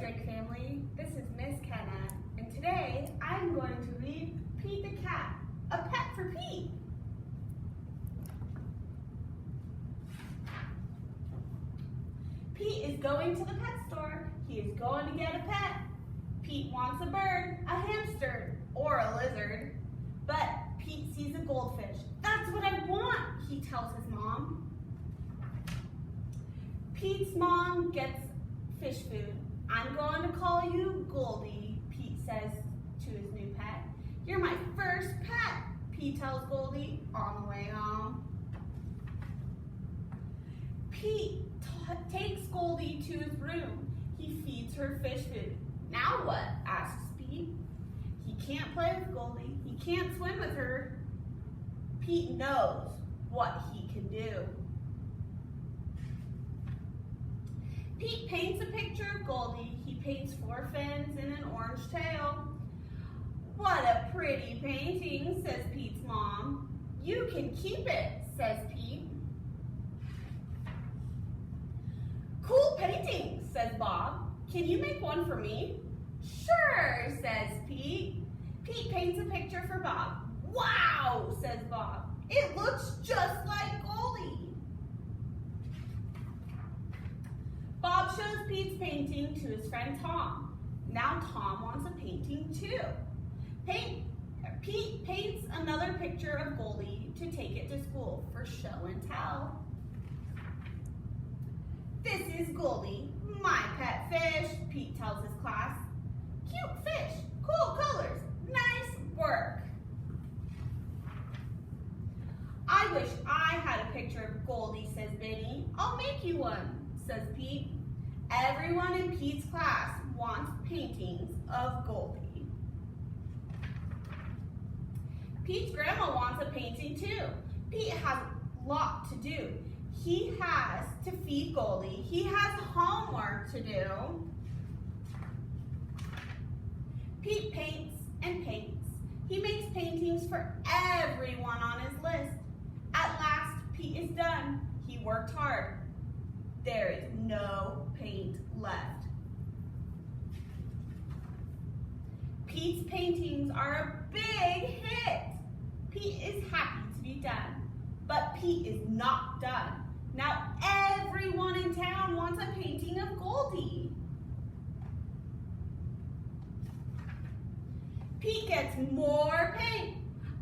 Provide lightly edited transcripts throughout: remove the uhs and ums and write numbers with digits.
Drake family, this is Miss Kenna, and today I'm going to read Pete the Cat, a pet for Pete. Pete is going to the pet store. He is going to get a pet. Pete wants a bird, a hamster, or a lizard. But Pete sees a goldfish. That's what I want, he tells his mom. Pete's mom gets fish food. I'm going to call you Goldie, Pete says to his new pet. You're my first pet, Pete tells Goldie on the way home. Pete takes Goldie to his room. He feeds her fish food. Now what? Asks Pete. He can't play with Goldie. He can't swim with her. Pete knows what he can do. Pete paints a picture of Goldie. He paints 4 fins and an orange tail. What a pretty painting, says Pete's mom. You can keep it, says Pete. Cool painting, says Bob. Can you make one for me? Sure, says Pete. Pete paints a picture for Bob. Wow, says Bob. It looks just like Goldie. Bob shows Pete's painting to his friend Tom. Now Tom wants a painting too. Pete paints another picture of Goldie to take it to school for show and tell. This is Goldie, my pet fish, Pete tells his class. Cute fish, cool colors, nice work. I wish I had a picture of Goldie, says Benny. I'll make you one, says Pete. Everyone in Pete's class wants paintings of Goldie. Pete's grandma wants a painting too. Pete has a lot to do. He has to feed Goldie. He has homework to do. Pete paints and paints. He makes paintings for everyone on his list. At last, Pete is done. He worked hard. There is no paint left. Pete's paintings are a big hit. Pete is happy to be done, but Pete is not done. Now everyone in town wants a painting of Goldie. Pete gets more paint.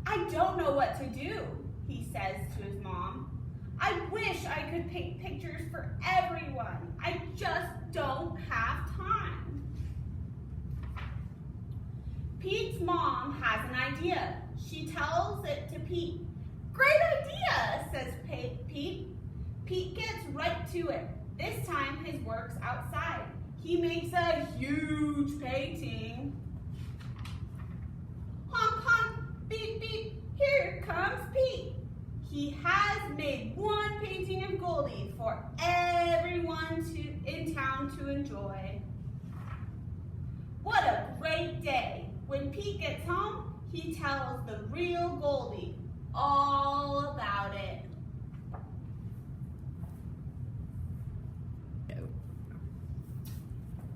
I don't know what to do, he says to his mom. I wish I could paint pictures for everyone. I just don't have time. Pete's mom has an idea. She tells it to Pete. Great idea, says Pete. Pete gets right to it. This time his work's outside. He makes a huge painting. Honk, honk, beep, beep, here comes Pete. He has made one painting of Goldie for everyone in town to enjoy. What a great day. When Pete gets home, he tells the real Goldie all about it.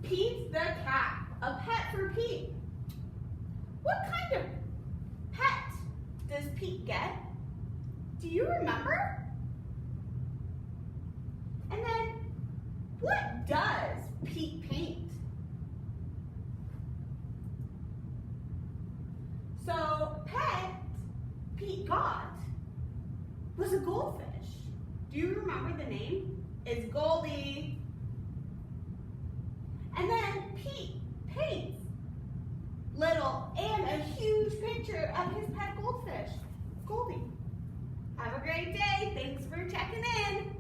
Pete the Cat, a pet for Pete. What kind of pet does Pete get? Do you remember? And then, what does Pete paint? So, pet Pete got was a goldfish. Do you remember the name? It's Goldie. And then Pete paints little and a huge picture of his pet goldfish, Goldie. Have a great day. Thanks for checking in.